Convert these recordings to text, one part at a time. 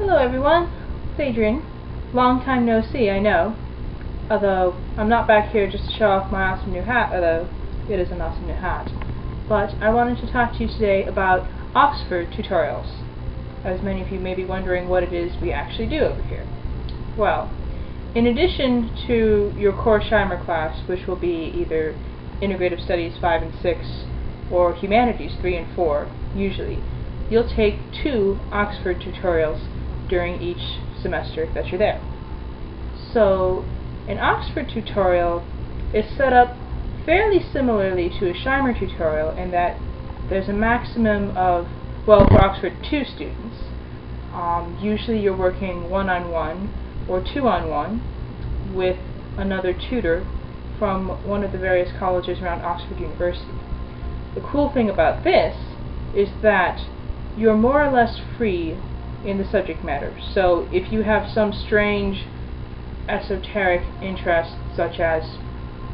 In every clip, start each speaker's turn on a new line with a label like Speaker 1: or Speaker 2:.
Speaker 1: Hello everyone, it's Adrian. Long time no see, I know. Although, I'm not back here just to show off my awesome new hat, although it is an awesome new hat. But I wanted to talk to you today about Oxford tutorials, as many of you may be wondering what it is we actually do over here. Well, in addition to your core Shimer class, which will be either Integrative Studies 5 and 6, or Humanities 3 and 4, usually, you'll take 2 Oxford tutorials during each semester that you're there. So, an Oxford tutorial is set up fairly similarly to a Shimer tutorial in that there's a maximum of, well, for Oxford 2 students, usually you're working one-on-one or two-on-one with another tutor from one of the various colleges around Oxford University. The cool thing about this is that you're more or less free in the subject matter. So if you have some strange esoteric interest, such as,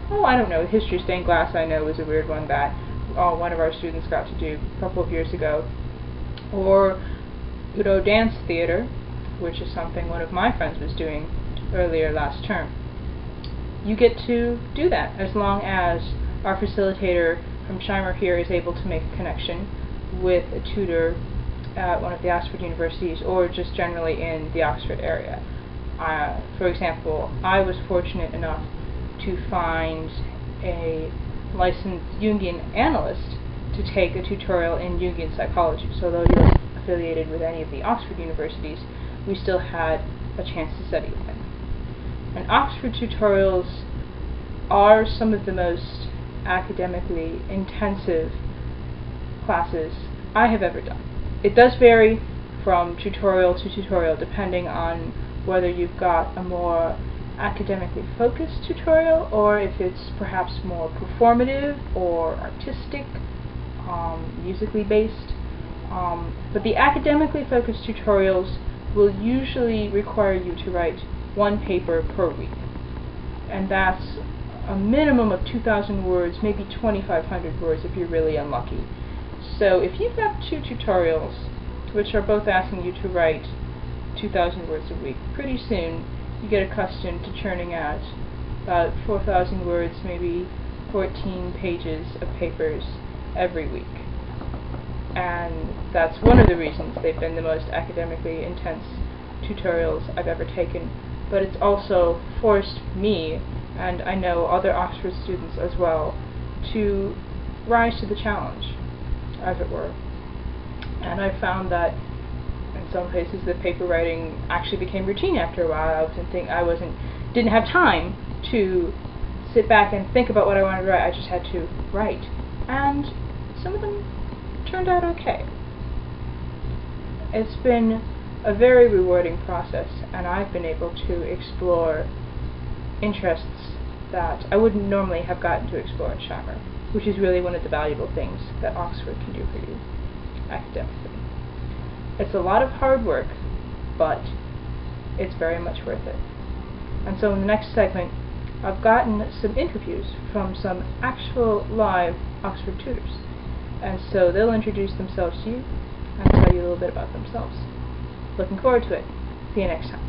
Speaker 1: I don't know, history stained glass, I know, is a weird one that one of our students got to do a couple of years ago, or dance theater, which is something one of my friends was doing earlier last term. You get to do that as long as our facilitator from Shimer here is able to make a connection with a tutor at one of the Oxford universities, or just generally in the Oxford area. For example, I was fortunate enough to find a licensed Jungian analyst to take a tutorial in Jungian psychology. So though you're affiliated with any of the Oxford universities, we still had a chance to study with him. And Oxford tutorials are some of the most academically intensive classes I have ever done. It does vary from tutorial to tutorial depending on whether you've got a more academically focused tutorial or if it's perhaps more performative or artistic, musically based. But the academically focused tutorials will usually require you to write 1 paper per week. And that's a minimum of 2,000 words, maybe 2,500 words if you're really unlucky. So if you've got 2 tutorials, which are both asking you to write 2,000 words a week, pretty soon you get accustomed to churning out about 4,000 words, maybe 14 pages of papers every week. And that's one of the reasons they've been the most academically intense tutorials I've ever taken. But it's also forced me, and I know other Oxford students as well, to rise to the challenge, as it were. And I found that in some places the paper writing actually became routine after a while. I didn't have time to sit back and think about what I wanted to write. I just had to write. And some of them turned out okay. It's been a very rewarding process, and I've been able to explore interests that I wouldn't normally have gotten to explore in Shimer, which is really one of the valuable things that Oxford can do for you academically. It's a lot of hard work, but it's very much worth it. And so in the next segment, I've gotten some interviews from some actual live Oxford tutors. And so they'll introduce themselves to you and tell you a little bit about themselves. Looking forward to it. See you next time.